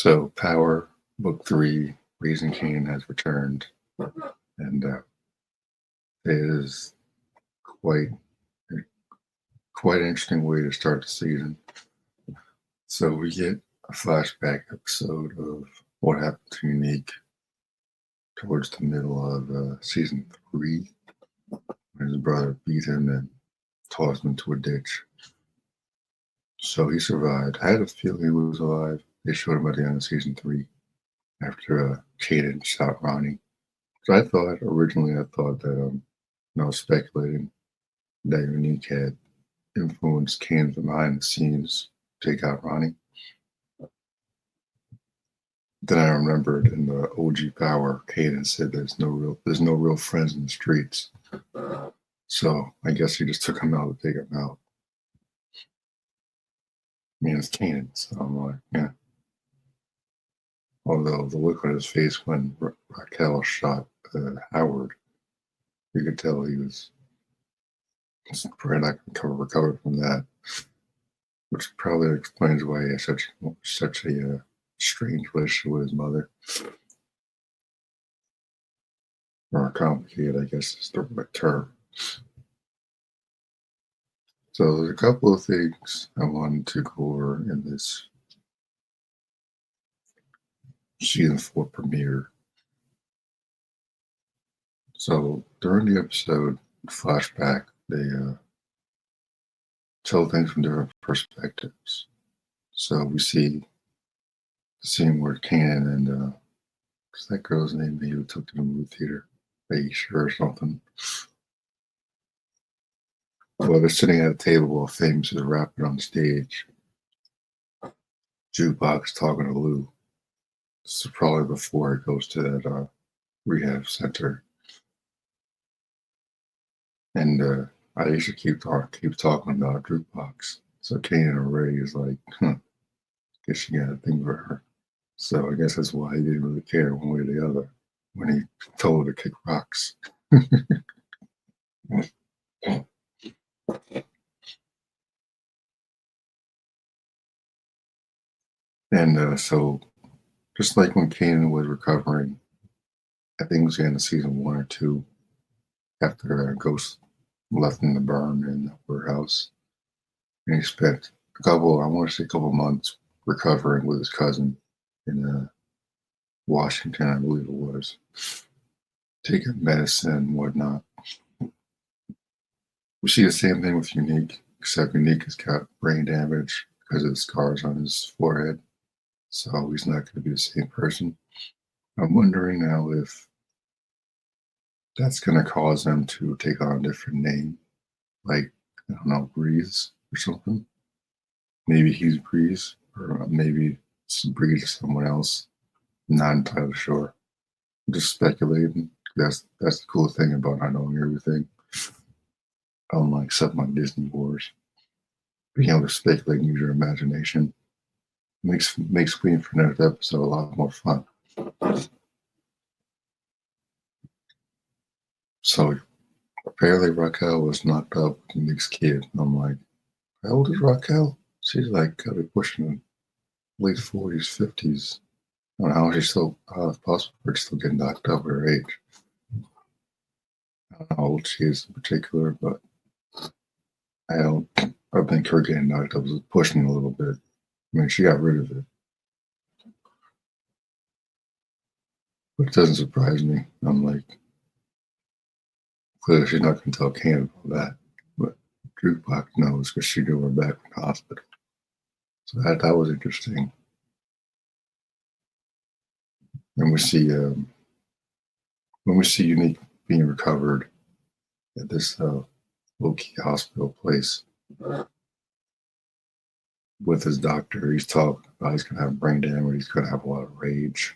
So, Power Book 3, Raising Kanan has returned, and it is quite quite an interesting way to start the season. So we get a flashback episode of what happened to Unique towards the middle of season 3, when his brother beat him and tossed him into a ditch. So he survived. I had a feeling he was alive. They showed him at the end of season 3 after Kanan shot Ronnie. So I thought that I was speculating that Unique had influenced Kanan from behind the scenes to take out Ronnie. Then I remembered in the OG Power, Kanan said there's no real friends in the streets. So I guess he just took him out to take him out. I mean, it's Kanan, so I'm like, yeah. Although the look on his face when Raquel shot Howard, you could tell he was probably not going to recover from that, which probably explains why he has such a strange relationship with his mother. Or complicated, I guess is the right term. So there's a couple of things I wanted to go over in this season 4 premiere. So during the episode flashback, they tell things from different perspectives. So we see the scene where Kanan and what's that girl's name that you took to the movie theater? Aisha or something. Well, they're sitting at a table while Famous is rapping on stage. Jukebox talking to Lou. This is probably before it goes to that rehab center. And Aisha keeps talking about Jukebox. So Kanan already is like, guess she got a thing for her. So I guess that's why he didn't really care one way or the other when he told her to kick rocks. And so just like when Kanan was recovering, I think it was the end of season 1 or 2, after Ghost left in the burn in the warehouse. And he spent I want to say a couple months recovering with his cousin in Washington, I believe it was, taking medicine and whatnot. We see the same thing with Unique, except Unique has got brain damage because of the scars on his forehead. So he's not going to be the same person. I'm wondering now if that's going to cause him to take on a different name, like, I don't know, Breeze or something. Maybe he's Breeze, or maybe it's Breeze or someone else. I'm not entirely sure. I'm just speculating. That's the cool thing about not knowing everything. Unlike something like Disney Wars, being able to speculate and use your imagination makes waiting for next episode a lot more fun. So apparently Raquel was knocked up with Nick's kid. And I'm like, how old is Raquel? She's like gotta be pushing late 40s, 50s. I don't know how it's possible for her to still get knocked up at her age. I don't know how old she is in particular, but I think her getting knocked up was pushing a little bit. I mean, she got rid of it. But it doesn't surprise me. I'm like, clearly she's not going to tell Kanan about that. But Jukebox knows because she drove her back from the hospital. So that was interesting. And we see Unique being recovered at this low-key hospital place with his doctor. He's talking about he's going to have brain damage. He's going to have a lot of rage.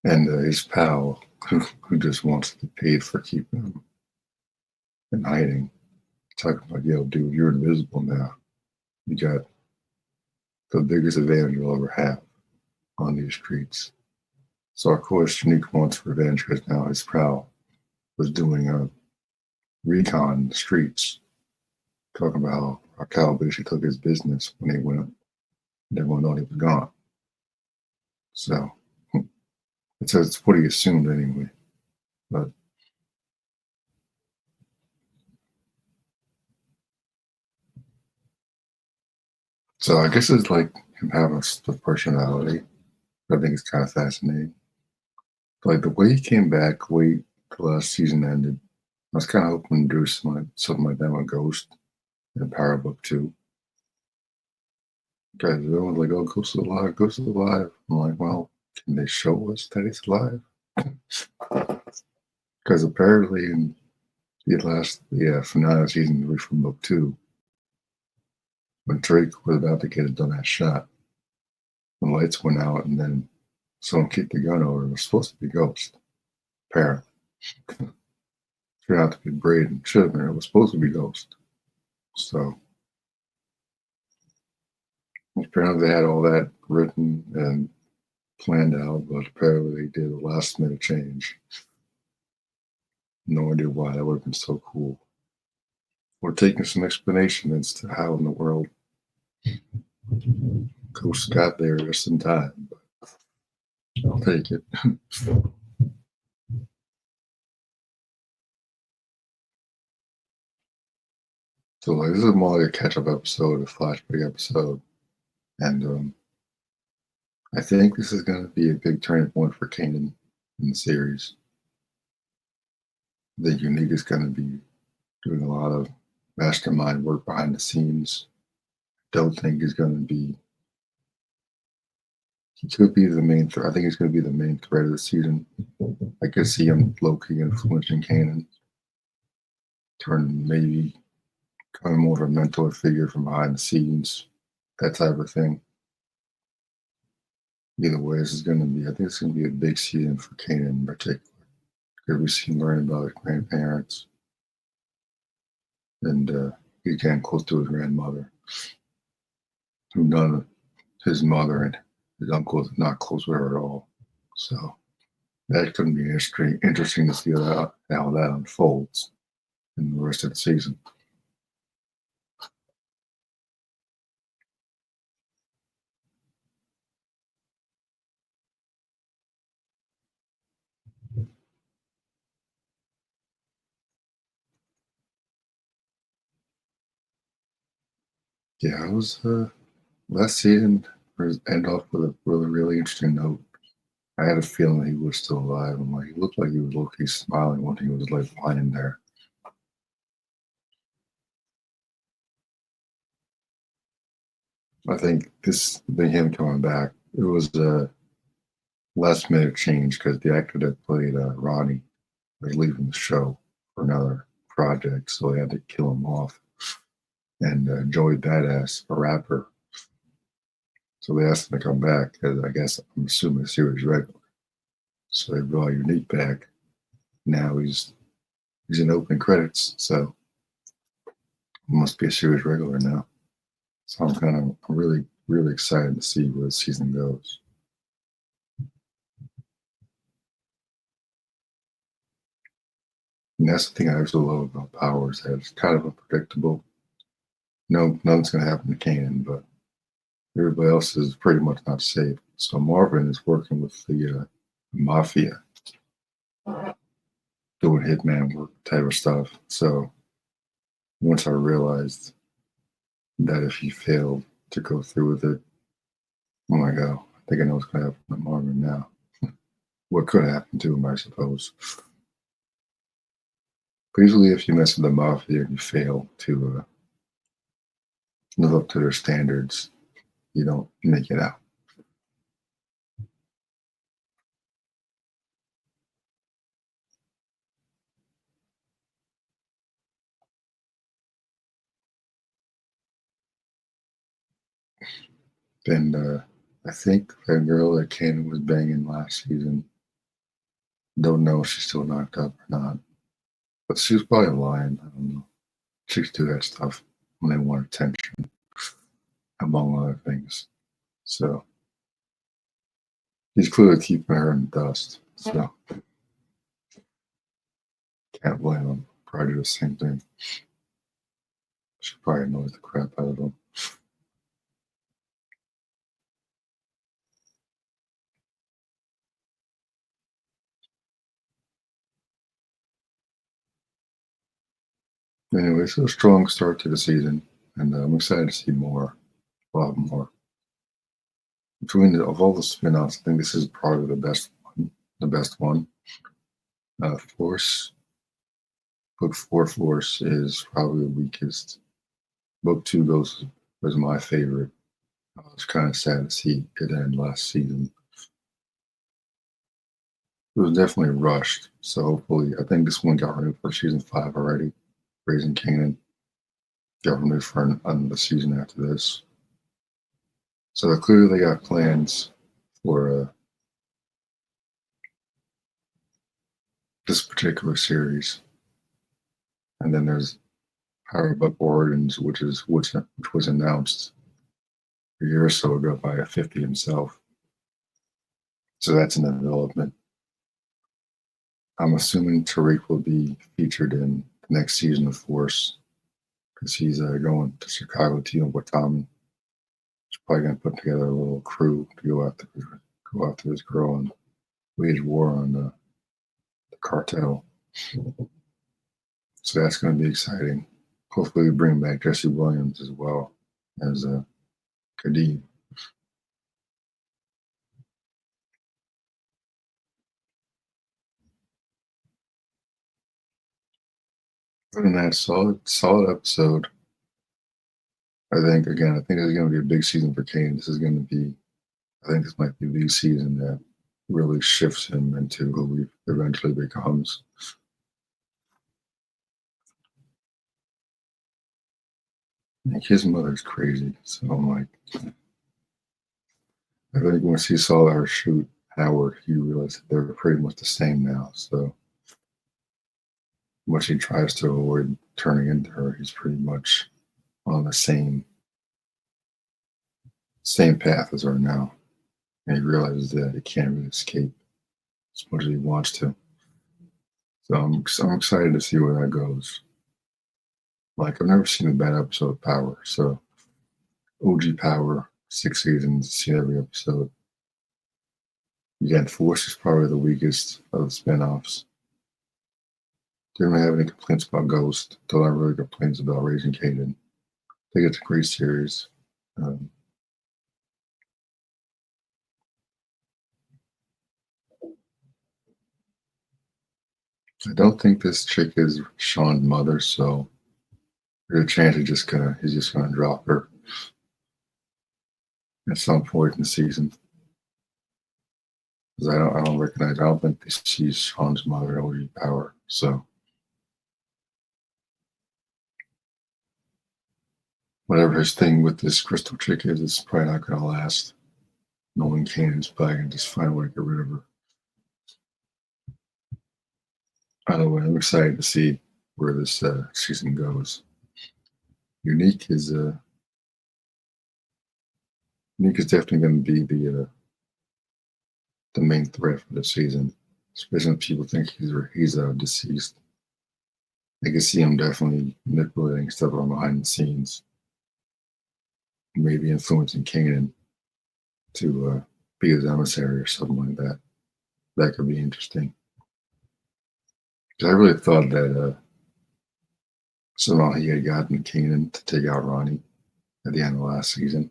And his pal, who just wants to get paid for keeping him in hiding, talking about, yo, dude, you're invisible now. You got the biggest advantage you'll ever have on these streets. So, of course, Unique wants revenge because now his pal was doing a recon in the streets, talking about how Raquel basically took his business when he went Everyone thought he was gone. So it's what he assumed anyway. But so I guess it's like him having a split personality. I think it's kind of fascinating. Like the way he came back, the way the last season ended, I was kind of hoping to do something like that with Ghost in Power Book 2. Guys, everyone's like, oh, Ghost is alive, Ghost is alive. I'm like, well, can they show us that he's alive? Because apparently in the finale season 3 from Book 2, when Drake was about to get a dumbass shot, the lights went out and then someone kicked the gun over. It was supposed to be Ghost, apparently. Turned out to be Braden. Should have been. It was supposed to be Ghost. So apparently they had all that written and planned out, but apparently they did a last minute change. No idea why. That would have been so cool. We're taking some explanation as to how in the world Ghost got there just in time. But I'll take it. So like, this is more like a catch-up episode, a flashback episode, and I think this is going to be a big turning point for Kanan in the series. The Unique is going to be doing a lot of mastermind work behind the scenes. Don't think he's going to be. He could be the main. I think he's going to be the main thread of the season. I could see him low-key influencing Kanan, turn maybe kind of more of a mentor figure from behind the scenes, that type of thing. Either way, this is going to be. I think it's going to be a big season for Kanan in particular. Because we see him learn about his grandparents, and he's getting close to his grandmother, who none of his mother and his uncle is not close with her at all. So that could be interesting to see how that unfolds in the rest of the season. Yeah, it was last season end off with a really interesting note. I had a feeling he was still alive. I'm like, he looked like he was low-key smiling when he was like lying there. I think him coming back, it was a last minute change because the actor that played Ronnie was leaving the show for another project, so they had to kill him off. And Joey Badass, a rapper, so they asked him to come back as I guess I'm assuming a series regular. So they brought Unique back. Now he's in open credits, so he must be a series regular now. So I'm really excited to see where the season goes. And that's the thing I also love about Powers, that it's kind of unpredictable. No, nothing's gonna happen to Kanan, but everybody else is pretty much not safe. So Marvin is working with the mafia, doing hitman work type of stuff. So once I realized that if he failed to go through with it, I'm like, oh, I think I know what's going to happen to Marvin now. What could happen to him, I suppose. But usually, if you mess with the mafia and you fail to live up to their standards, you don't make it out. And I think that girl that Kanan was banging last season, don't know if she's still knocked up or not. But she was probably lying. I don't know. Chicks do that stuff when they want attention, among other things. So he's clearly keeping her in the dust. So can't blame him. Probably do the same thing. She probably annoys the crap out of him. Anyway, so a strong start to the season, and I'm excited to see more, a lot more. Of all the spin-offs, I think this is probably the best one. The best one. Force Book Four Force is probably the weakest. Book Two goes was my favorite. I was kind of sad to see it end last season. It was definitely rushed, so hopefully, I think this one got renewed for season five already. Raising Kanan got renewed for another season after this. So clearly, they got plans for this particular series. And then there's Power Book Origins, which was announced a year or so ago by 50 himself. So that's in development. I'm assuming Tariq will be featured in the next season of Force because he's going to Chicago to Watami. He's probably going to put together a little crew to go after this girl and wage war on the cartel. So that's going to be exciting. Hopefully, we bring back Jesse Williams as well as Kadeem. Other than that, solid episode. I think this is going to be a big season for Kane. I think this might be the season that really shifts him into who he eventually becomes. Like his mother's crazy, so I'm like, I think once he saw her shoot Howard, he realized that they're pretty much the same now. So much he tries to avoid turning into her, he's pretty much on the same path as her now. And he realizes that he can't really escape as much as he wants to. So I'm excited to see where that goes. Like I've never seen a bad episode of Power, so OG Power, 6 seasons, see every episode. Again, Force is probably the weakest of the spinoffs. Didn't really have any complaints about Ghost. Don't have really complaints about Raising Kanan. I think it's a great series. Um, I don't think this chick is Sean's mother, so there's a chance he's just gonna drop her at some point in the season. Because I don't think she's Sean's mother or Power. So whatever his thing with this crystal chick is, it's probably not gonna last. Knowing Kanan's probably gonna just find a way to get rid of her. Either way, I'm excited to see where this season goes. Unique is uh, Unique is definitely going to be the main threat for the season, especially when people think he's deceased. I can see him definitely manipulating stuff from behind the scenes, maybe influencing Kanan to be his emissary or something like that. That could be interesting. 'Cause I really thought that somehow he had gotten Kanan to take out Ronnie at the end of last season.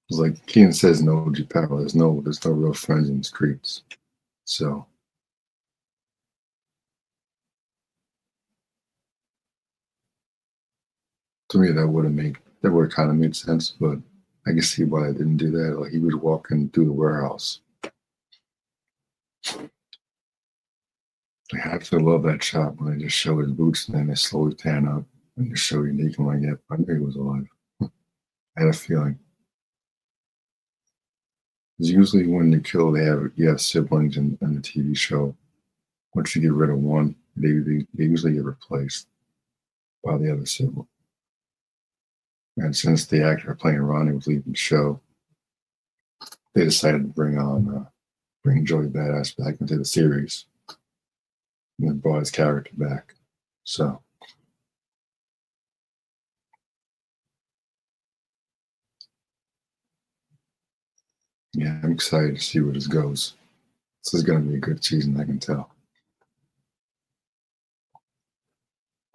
It's like Kanan says no G power. There's no real friends in the streets. So to me that would have kind of made sense, but I can see why I didn't do that. Like he was walking through the warehouse. Like, I absolutely love that shot when they just show his boots and then they slowly tan up and just show Unique. I'm like, yep, I knew he was alive. I had a feeling. Because usually when you kill, you have siblings in the TV show. Once you get rid of one, they usually get replaced by the other sibling. And since the actor playing Ronnie was leaving the show, they decided to bring Joey Badass back into the series and then brought his character back. So yeah, I'm excited to see where this goes. This is going to be a good season, I can tell.